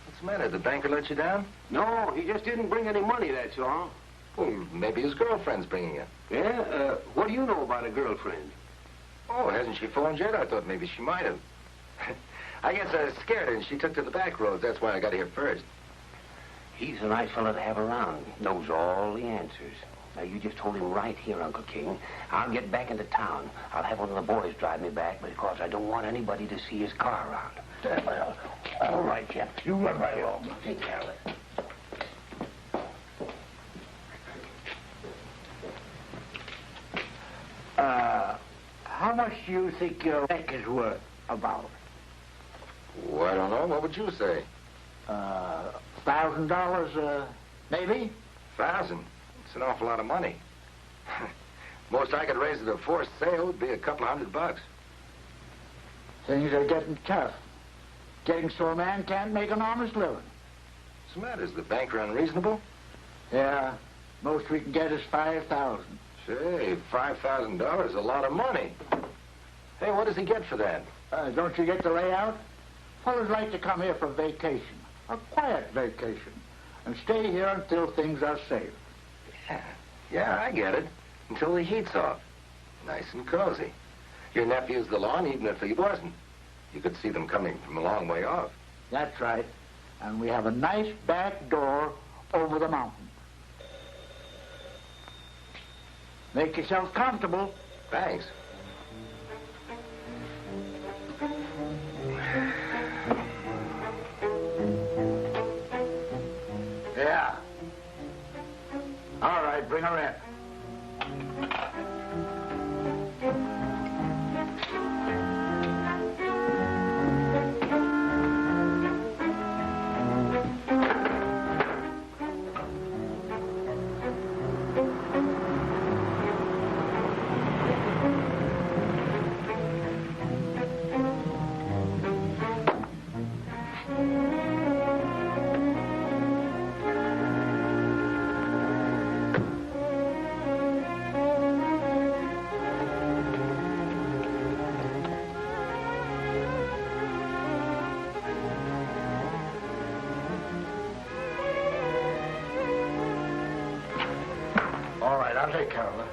What's the matter? Did the banker let you down? No, he just didn't bring any money, that's all. Well, maybe his girlfriend's bringing it. Yeah? What do you know about a girlfriend? Oh, hasn't she phoned yet? I thought maybe she might have. I guess I scared her and she took to the back roads. That's why I got here first. He's the right fellow to have around. Knows all the answers. Now, you just hold him right here, Uncle King. I'll get back into town. I'll have one of the boys drive me back because I don't want anybody to see his car around. Well, all right, Jeff. You run right along. I'll take care of it. How much do you think your neck is worth about? Oh, I don't know. What would you say? $1,000, maybe? 1,000? It's an awful lot of money. Most I could raise at a forced sale would be a couple $100. Things are getting tough. Getting so a man can't make an honest living. What's the matter? Is the banker unreasonable? Yeah, most we can get is $5,000. Say, $5,000 is a lot of money. Hey, what does he get for that? Don't you get the layout? Fellas like to come here for vacation, a quiet vacation, and stay here until things are safe. Yeah, I get it. Until the heat's off. Nice and cozy. Your nephew's the lawn, even if he wasn't. You could see them coming from a long way off. That's right. And we have a nice back door over the mountain. Make yourself comfortable. Thanks. Yeah. All right, bring her in. All right, I'll take care of her.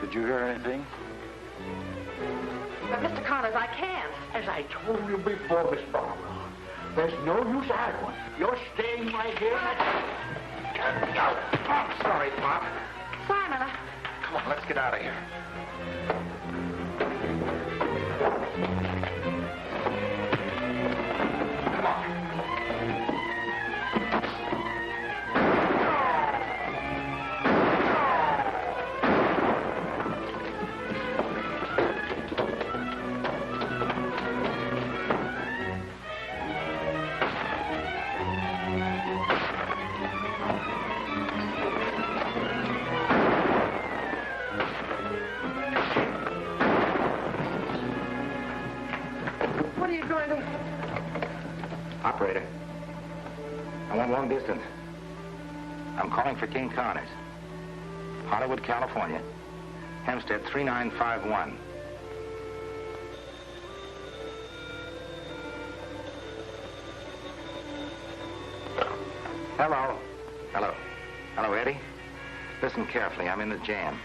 Did you hear anything? But, Mr. Connors, I can't. As I told you before, Miss Barbara, there's no use arguing. You're staying right here. I'm sorry, Pop. Simon, Come on, let's get out of here. Come on. what are you going to... Operator, I want long distance. I'm calling for King Connors. Hollywood, California. Hempstead 3951. Hello. Hello. Hello, Eddie. Listen carefully. I'm in the jam.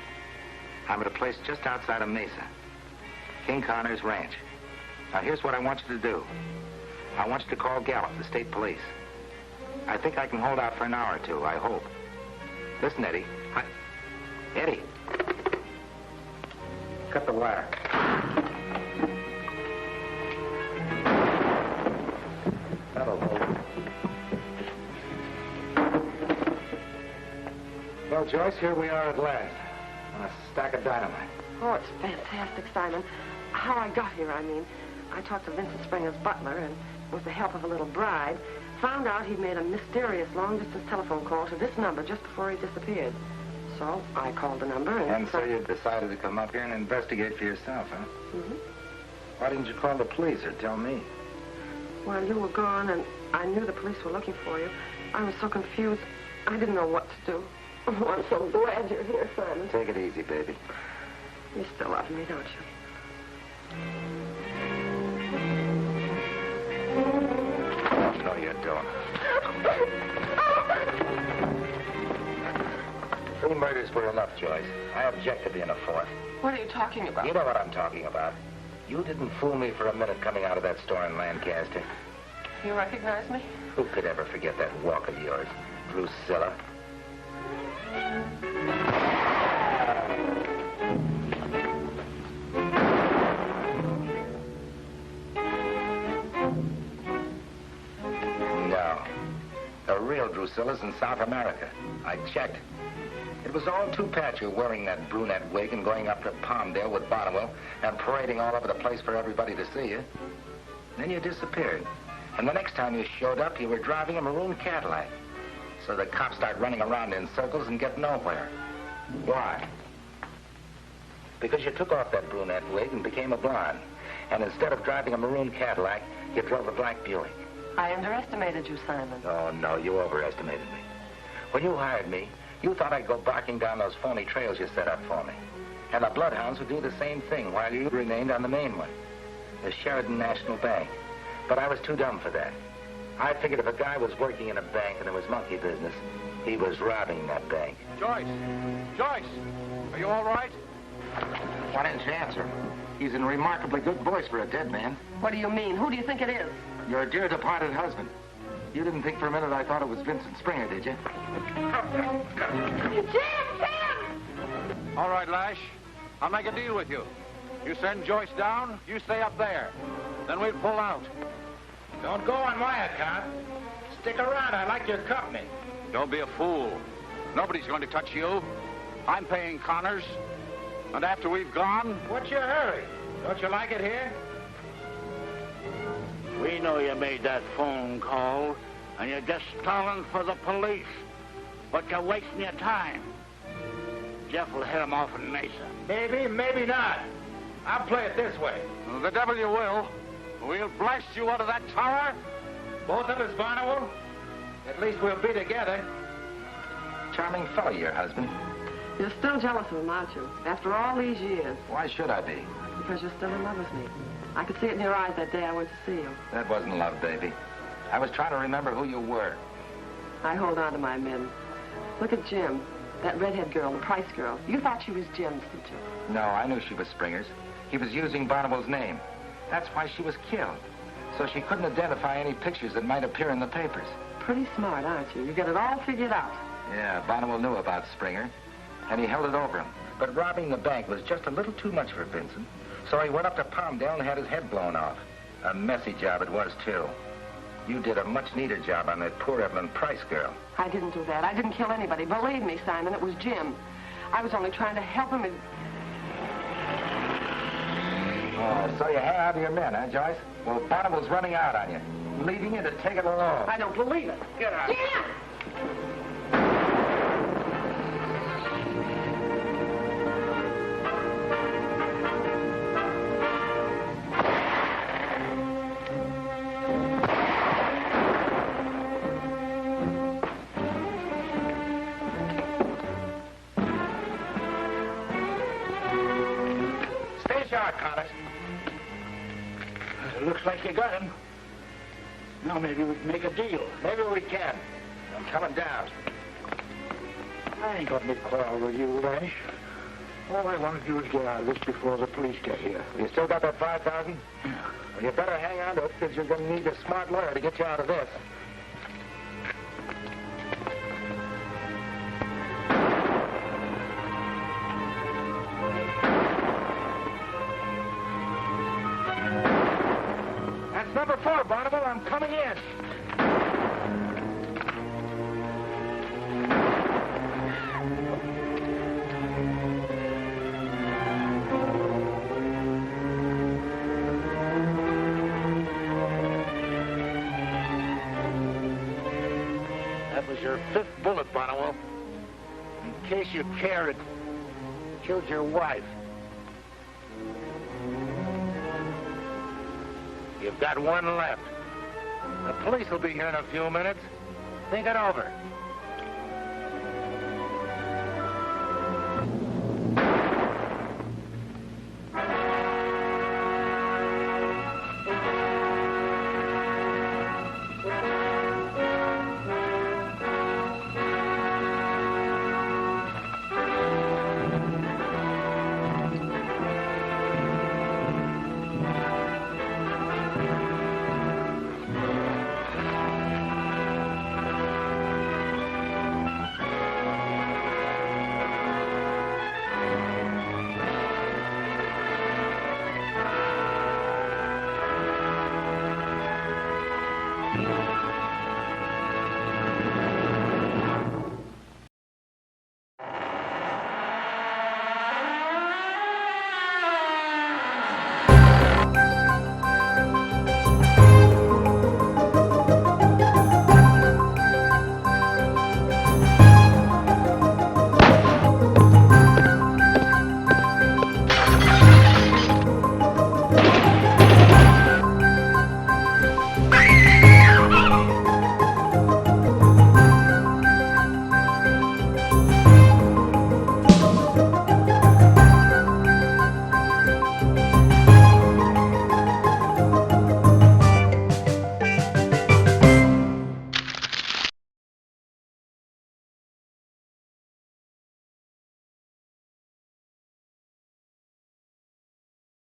I'm at a place just outside of Mesa. King Connors Ranch. Now, here's what I want you to do. I want you to call Gallup, the state police. I think I can hold out for an hour or two, I hope. Listen, Eddie. Eddie. Cut the wire. That'll hold. Well, Joyce, here we are at last. On a stack of dynamite. Oh, it's fantastic, Simon. How I got here, I mean. I talked to Vincent Springer's butler, and with the help of a little bribe, found out he'd made a mysterious long-distance telephone call to this number just before he disappeared. So I called the number and... And so you decided to come up here and investigate for yourself, huh? Mm-hmm. Why didn't you call the police or tell me? Well, you were gone, and I knew the police were looking for you. I was so confused, I didn't know what to do. Oh, I'm so glad you're here, Simon. Take it easy, baby. You still love me, don't you? No, you don't. 3 murders were enough, Joyce. I object to being a fourth. What are you talking about? You know what I'm talking about. You didn't fool me for a minute coming out of that store in Lancaster. You recognize me? Who could ever forget that walk of yours, Drusilla? real Drusilla's in South America. I checked. It was all two Pat you wearing that brunette wig and going up to Palmdale with Bonneville and parading all over the place for everybody to see you. Then you disappeared. And the next time you showed up, you were driving a maroon Cadillac. So the cops start running around in circles and get nowhere. Why? Because you took off that brunette wig and became a blonde. And instead of driving a maroon Cadillac, you drove a black Buick. I underestimated you, Simon. Oh, no, you overestimated me. When you hired me, you thought I'd go barking down those phony trails you set up for me. And the bloodhounds would do the same thing while you remained on the main one, the Sheridan National Bank. But I was too dumb for that. I figured if a guy was working in a bank and it was monkey business, he was robbing that bank. Joyce! Joyce! Are you all right? Why didn't you answer? He's in remarkably good voice for a dead man. What do you mean? Who do you think it is? Your dear departed husband. You didn't think for a minute I thought it was Vincent Springer, did you? Jim! All right, Lash. I'll make a deal with you. You send Joyce down, you stay up there. Then we'll pull out. Don't go on my account. Stick around. I like your company. Don't be a fool. Nobody's going to touch you. I'm paying Connors. And after we've gone... What's your hurry? Don't you like it here? We know you made that phone call, and you're just stalling for the police. But you're wasting your time. Jeff will hit him off in Mesa. Maybe, maybe not. I'll play it this way. The devil you will. We'll blast you out of that tower. Both of us, Bonneville. At least we'll be together. Charming fellow, your husband. You're still jealous of him, aren't you? After all these years. Why should I be? Because you're still in love with me. I could see it in your eyes that day I went to see you. That wasn't love, baby. I was trying to remember who you were. I hold on to my men. Look at Jim. That redhead girl, the Price girl. You thought she was Jim's, didn't you? No, I knew she was Springer's. He was using Bonneville's name. That's why she was killed. So she couldn't identify any pictures that might appear in the papers. Pretty smart, aren't you? You got it all figured out. Yeah, Bonneville knew about Springer, and he held it over him. But robbing the bank was just a little too much for Vincent. So he went up to Palmdale and had his head blown off. A messy job it was, too. You did a much neater job on that poor Evelyn Price girl. I didn't do that. I didn't kill anybody. Believe me, Simon, it was Jim. I was only trying to help him. Oh, so you hang out to your men, huh, Joyce? Well, Bonneville's running out on you, leaving you to take it alone. I don't believe it. Get out. Jim! It looks like you got him. Now maybe we can make a deal. Maybe we can. I'm coming down. I ain't got any quarrel with you, Lash. All I want to do is get out of this before the police get here. You still got that $5,000? Yeah. Well, you better hang on to it, because you're going to need a smart lawyer to get you out of this. That's number 4, Bonneville. I'm coming in. That was your 5th bullet, Bonneville. In case you care, it killed your wife. You've got one left. The police will be here in a few minutes. Think it over.